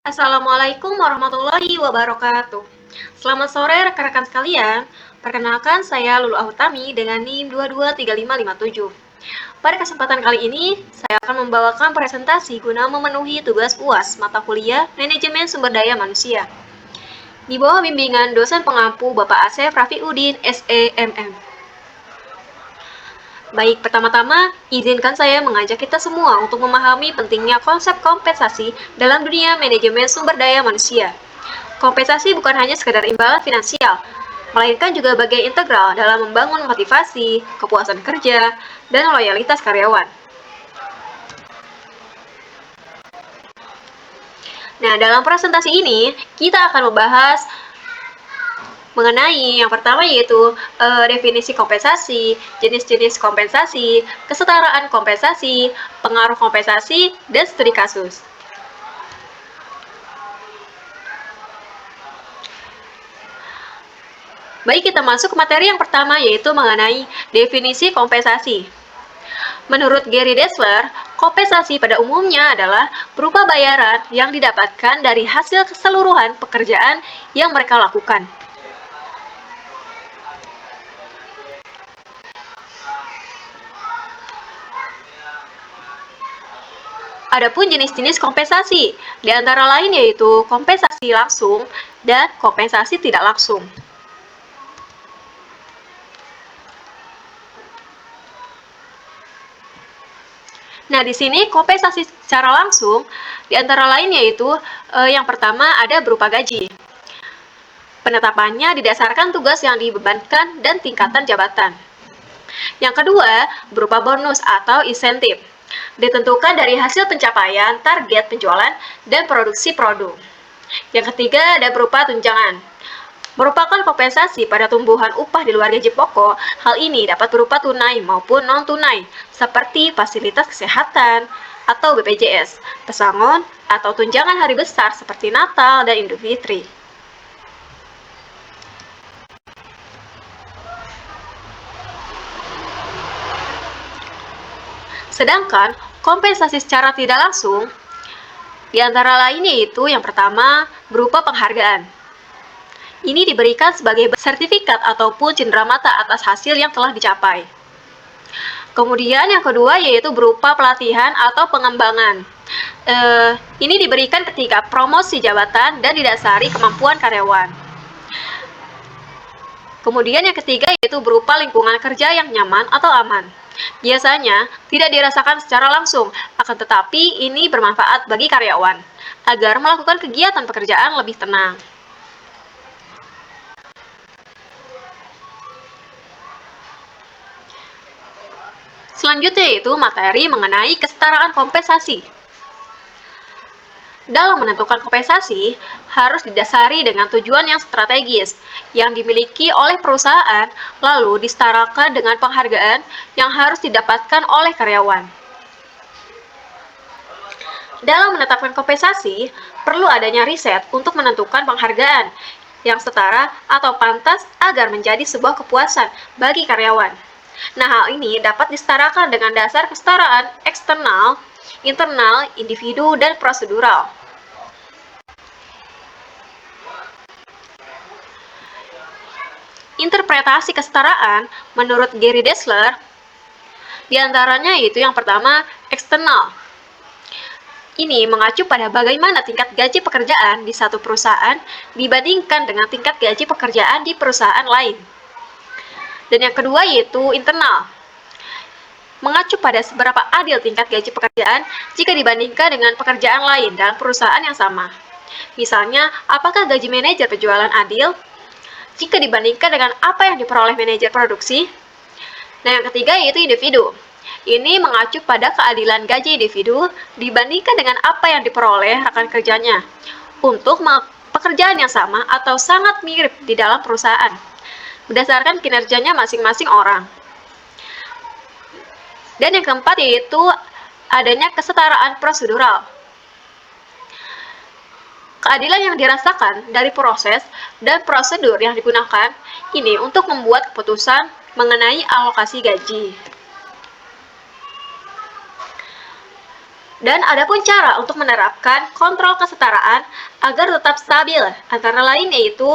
Assalamualaikum warahmatullahi wabarakatuh. Selamat sore rekan-rekan sekalian. Perkenalkan saya Lulu Ahutami dengan NIM 223557. Pada kesempatan kali ini, saya akan membawakan presentasi guna memenuhi tugas UAS mata kuliah Manajemen Sumber Daya Manusia. Di bawah bimbingan dosen pengampu Bapak Asef Rafiuddin, SEMM. Baik, pertama-tama, izinkan saya mengajak kita semua untuk memahami pentingnya konsep kompensasi dalam dunia manajemen sumber daya manusia. Kompensasi bukan hanya sekedar imbalan finansial, melainkan juga bagian integral dalam membangun motivasi, kepuasan kerja, dan loyalitas karyawan. Nah, dalam presentasi ini, kita akan membahas mengenai yang pertama yaitu definisi kompensasi, jenis-jenis kompensasi, kesetaraan kompensasi, pengaruh kompensasi, dan studi kasus. Baik, kita masuk ke materi yang pertama yaitu mengenai definisi kompensasi. Menurut Gary Dessler, kompensasi pada umumnya adalah berupa bayaran yang didapatkan dari hasil keseluruhan pekerjaan yang mereka lakukan. Adapun jenis-jenis kompensasi, di antara lain yaitu kompensasi langsung dan kompensasi tidak langsung. Nah, di sini kompensasi secara langsung, di antara lain yaitu yang pertama ada berupa gaji. Penetapannya didasarkan tugas yang dibebankan dan tingkatan jabatan. Yang kedua, berupa bonus atau insentif. Ditentukan dari hasil pencapaian target penjualan dan produksi produk. Yang ketiga ada berupa tunjangan. Merupakan kompensasi pada tumbuhan upah di luar gaji pokok. Hal ini dapat berupa tunai maupun non-tunai, seperti fasilitas kesehatan atau BPJS, pesangon, atau tunjangan hari besar seperti Natal dan Idul Fitri. Sedangkan kompensasi secara tidak langsung, di antara lain yaitu yang pertama berupa penghargaan. Ini diberikan sebagai sertifikat ataupun cenderamata atas hasil yang telah dicapai. Kemudian yang kedua yaitu berupa pelatihan atau pengembangan. Ini diberikan ketika promosi jabatan dan didasari kemampuan karyawan. Kemudian yang ketiga yaitu berupa lingkungan kerja yang nyaman atau aman. Biasanya tidak dirasakan secara langsung, akan tetapi ini bermanfaat bagi karyawan agar melakukan kegiatan pekerjaan lebih tenang. Selanjutnya yaitu materi mengenai kesetaraan kompensasi. Dalam menentukan kompensasi, harus didasari dengan tujuan yang strategis yang dimiliki oleh perusahaan, lalu disetarakan dengan penghargaan yang harus didapatkan oleh karyawan. Dalam menetapkan kompensasi, perlu adanya riset untuk menentukan penghargaan yang setara atau pantas agar menjadi sebuah kepuasan bagi karyawan. Nah, hal ini dapat disetarakan dengan dasar kesetaraan eksternal, internal, individu, dan prosedural. Interpretasi kesetaraan menurut Gary Dessler, diantaranya yaitu yang pertama, eksternal. Ini mengacu pada bagaimana tingkat gaji pekerjaan di satu perusahaan dibandingkan dengan tingkat gaji pekerjaan di perusahaan lain. Dan yang kedua yaitu internal. Mengacu pada seberapa adil tingkat gaji pekerjaan jika dibandingkan dengan pekerjaan lain dalam perusahaan yang sama. Misalnya, apakah gaji manajer penjualan adil jika dibandingkan dengan apa yang diperoleh manajer produksi? Nah, yang ketiga yaitu individu. Ini mengacu pada keadilan gaji individu dibandingkan dengan apa yang diperoleh rekan kerjanya untuk pekerjaan yang sama atau sangat mirip di dalam perusahaan, berdasarkan kinerjanya masing-masing orang. Dan yang keempat yaitu adanya kesetaraan prosedural. Keadilan yang dirasakan dari proses dan prosedur yang digunakan ini untuk membuat keputusan mengenai alokasi gaji. Dan adapun cara untuk menerapkan kontrol kesetaraan agar tetap stabil, antara lain yaitu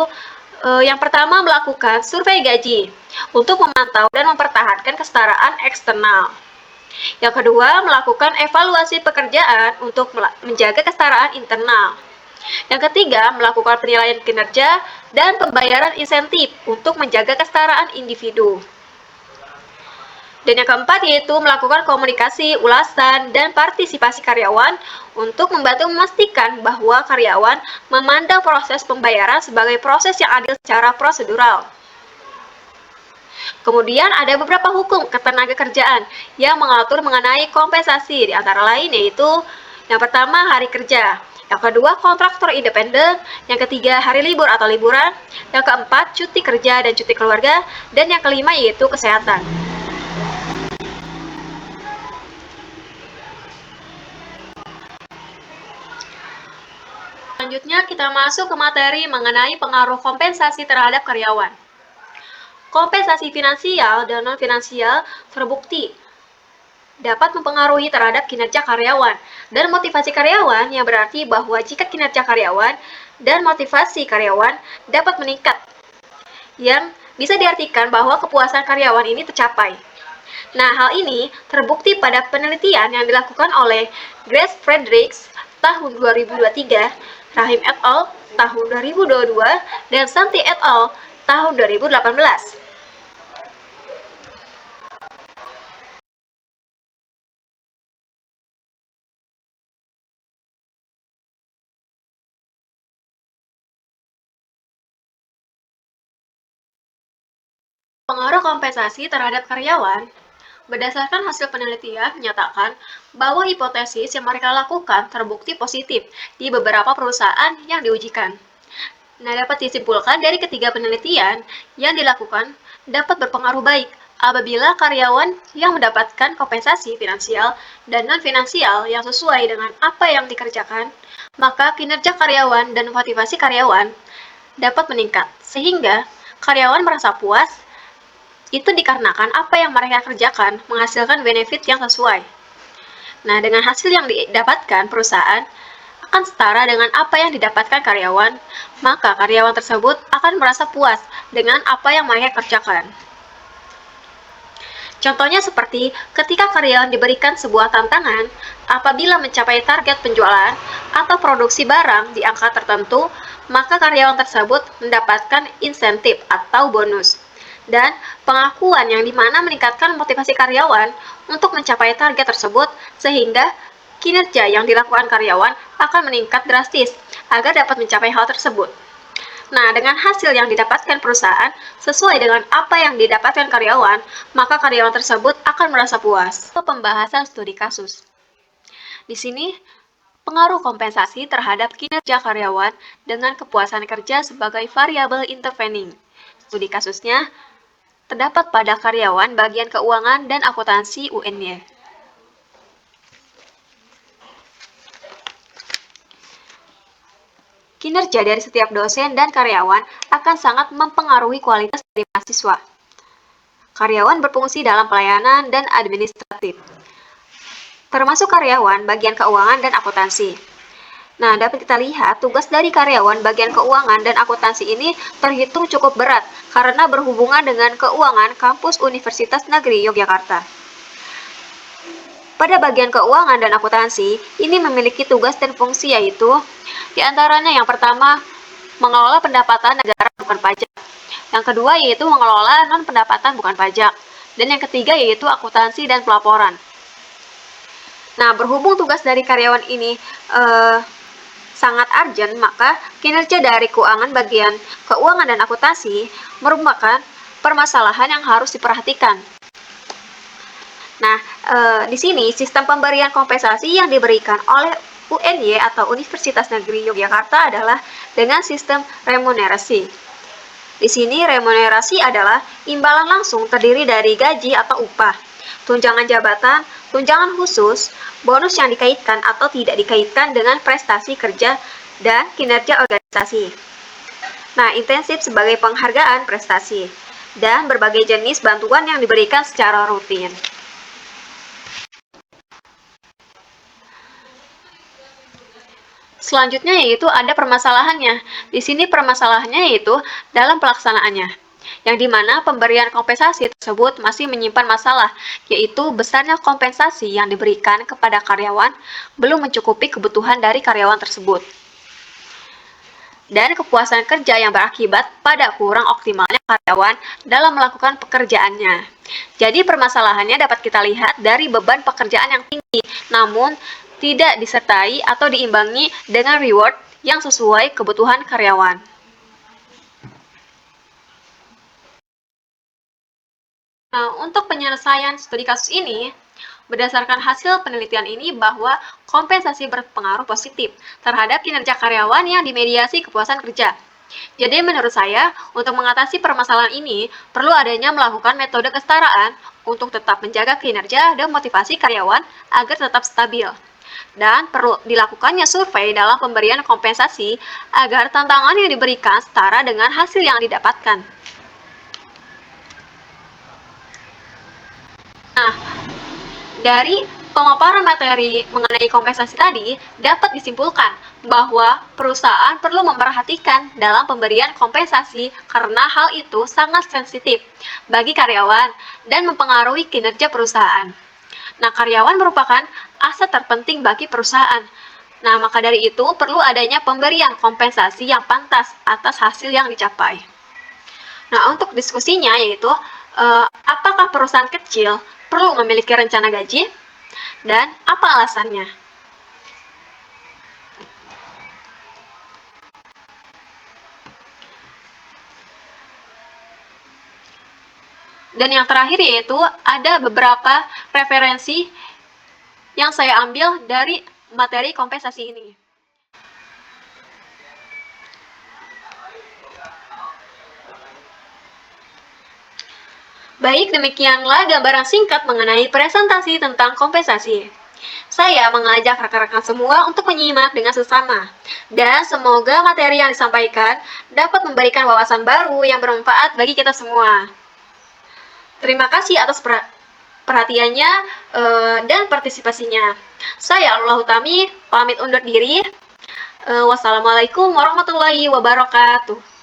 yang pertama melakukan survei gaji untuk memantau dan mempertahankan kesetaraan eksternal. Yang kedua, melakukan evaluasi pekerjaan untuk menjaga kesetaraan internal. Yang ketiga, melakukan penilaian kinerja dan pembayaran insentif untuk menjaga kesetaraan individu. Dan yang keempat yaitu melakukan komunikasi, ulasan, dan partisipasi karyawan untuk membantu memastikan bahwa karyawan memandang proses pembayaran sebagai proses yang adil secara prosedural. Kemudian ada beberapa hukum ketenagakerjaan yang mengatur mengenai kompensasi, di antara lain yaitu yang pertama hari kerja, yang kedua kontraktor independen, yang ketiga hari libur atau liburan, yang keempat cuti kerja dan cuti keluarga, dan yang kelima yaitu kesehatan. Selanjutnya kita masuk ke materi mengenai pengaruh kompensasi terhadap karyawan. Kompensasi finansial dan non-finansial terbukti dapat mempengaruhi terhadap kinerja karyawan dan motivasi karyawan, yang berarti bahwa jika kinerja karyawan dan motivasi karyawan dapat meningkat, yang bisa diartikan bahwa kepuasan karyawan ini tercapai. Nah, hal ini terbukti pada penelitian yang dilakukan oleh Grace Fredericks tahun 2023, Rahim et al. Tahun 2022, dan Santi et al. Tahun 2018. Pengaruh kompensasi terhadap karyawan. Berdasarkan hasil penelitian menyatakan bahwa hipotesis yang mereka lakukan terbukti positif di beberapa perusahaan yang diujikan. Nah, dapat disimpulkan dari ketiga penelitian yang dilakukan dapat berpengaruh baik apabila karyawan yang mendapatkan kompensasi finansial dan non-finansial yang sesuai dengan apa yang dikerjakan, maka kinerja karyawan dan motivasi karyawan dapat meningkat, sehingga karyawan merasa puas. Itu dikarenakan apa yang mereka kerjakan menghasilkan benefit yang sesuai. Nah, dengan hasil yang didapatkan perusahaan akan setara dengan apa yang didapatkan karyawan, maka karyawan tersebut akan merasa puas dengan apa yang mereka kerjakan. Contohnya seperti ketika karyawan diberikan sebuah tantangan, apabila mencapai target penjualan atau produksi barang di angka tertentu, maka karyawan tersebut mendapatkan insentif atau bonus. Dan pengakuan yang dimana meningkatkan motivasi karyawan untuk mencapai target tersebut, sehingga kinerja yang dilakukan karyawan akan meningkat drastis agar dapat mencapai hal tersebut. Nah, dengan hasil yang didapatkan perusahaan sesuai dengan apa yang didapatkan karyawan, maka karyawan tersebut akan merasa puas. Pembahasan studi kasus. Di sini, pengaruh kompensasi terhadap kinerja karyawan dengan kepuasan kerja sebagai variabel intervening. Studi kasusnya terdapat pada karyawan bagian keuangan dan akuntansi UNY. Kinerja dari setiap dosen dan karyawan akan sangat mempengaruhi kualitas dari mahasiswa. Karyawan berfungsi dalam pelayanan dan administratif, termasuk karyawan bagian keuangan dan akuntansi. Nah, dapat kita lihat tugas dari karyawan bagian keuangan dan akuntansi ini terhitung cukup berat karena berhubungan dengan keuangan kampus Universitas Negeri Yogyakarta. Pada bagian keuangan dan akuntansi, ini memiliki tugas dan fungsi yaitu diantaranya yang pertama, mengelola pendapatan negara bukan pajak. Yang kedua yaitu mengelola non-pendapatan bukan pajak. Dan yang ketiga yaitu akuntansi dan pelaporan. Nah, berhubung tugas dari karyawan ini sangat urgent, maka kinerja dari keuangan bagian keuangan dan akuntansi merupakan permasalahan yang harus diperhatikan. Nah, di sini sistem pemberian kompensasi yang diberikan oleh UNY atau Universitas Negeri Yogyakarta adalah dengan sistem remunerasi. Di sini remunerasi adalah imbalan langsung terdiri dari gaji atau upah, tunjangan jabatan, tunjangan khusus, bonus yang dikaitkan atau tidak dikaitkan dengan prestasi kerja dan kinerja organisasi. Nah, intensif sebagai penghargaan prestasi, dan berbagai jenis bantuan yang diberikan secara rutin. Selanjutnya yaitu ada permasalahannya. Di sini permasalahannya yaitu dalam pelaksanaannya, yang dimana pemberian kompensasi tersebut masih menyimpan masalah, yaitu besarnya kompensasi yang diberikan kepada karyawan belum mencukupi kebutuhan dari karyawan tersebut, dan kepuasan kerja yang berakibat pada kurang optimalnya karyawan dalam melakukan pekerjaannya. Jadi permasalahannya dapat kita lihat dari beban pekerjaan yang tinggi, namun tidak disertai atau diimbangi dengan reward yang sesuai kebutuhan karyawan. Nah, untuk penyelesaian studi kasus ini, berdasarkan hasil penelitian ini bahwa kompensasi berpengaruh positif terhadap kinerja karyawan yang dimediasi kepuasan kerja. Jadi menurut saya, untuk mengatasi permasalahan ini, perlu adanya melakukan metode kesetaraan untuk tetap menjaga kinerja dan motivasi karyawan agar tetap stabil. Dan perlu dilakukannya survei dalam pemberian kompensasi agar tantangan yang diberikan setara dengan hasil yang didapatkan. Nah, dari pemaparan materi mengenai kompensasi tadi, dapat disimpulkan bahwa perusahaan perlu memperhatikan dalam pemberian kompensasi karena hal itu sangat sensitif bagi karyawan dan mempengaruhi kinerja perusahaan. Nah, karyawan merupakan aset terpenting bagi perusahaan. Nah, maka dari itu perlu adanya pemberian kompensasi yang pantas atas hasil yang dicapai. Nah, untuk diskusinya yaitu apakah perusahaan kecil perlu memiliki rencana gaji dan apa alasannya? Dan yang terakhir yaitu ada beberapa referensi yang saya ambil dari materi kompensasi ini. Baik, demikianlah gambaran singkat mengenai presentasi tentang kompensasi. Saya mengajak rekan-rekan semua untuk menyimak dengan seksama, dan semoga materi yang disampaikan dapat memberikan wawasan baru yang bermanfaat bagi kita semua. Terima kasih atas perhatiannya dan partisipasinya. Saya Alullah Utami, pamit undur diri. Wassalamualaikum warahmatullahi wabarakatuh.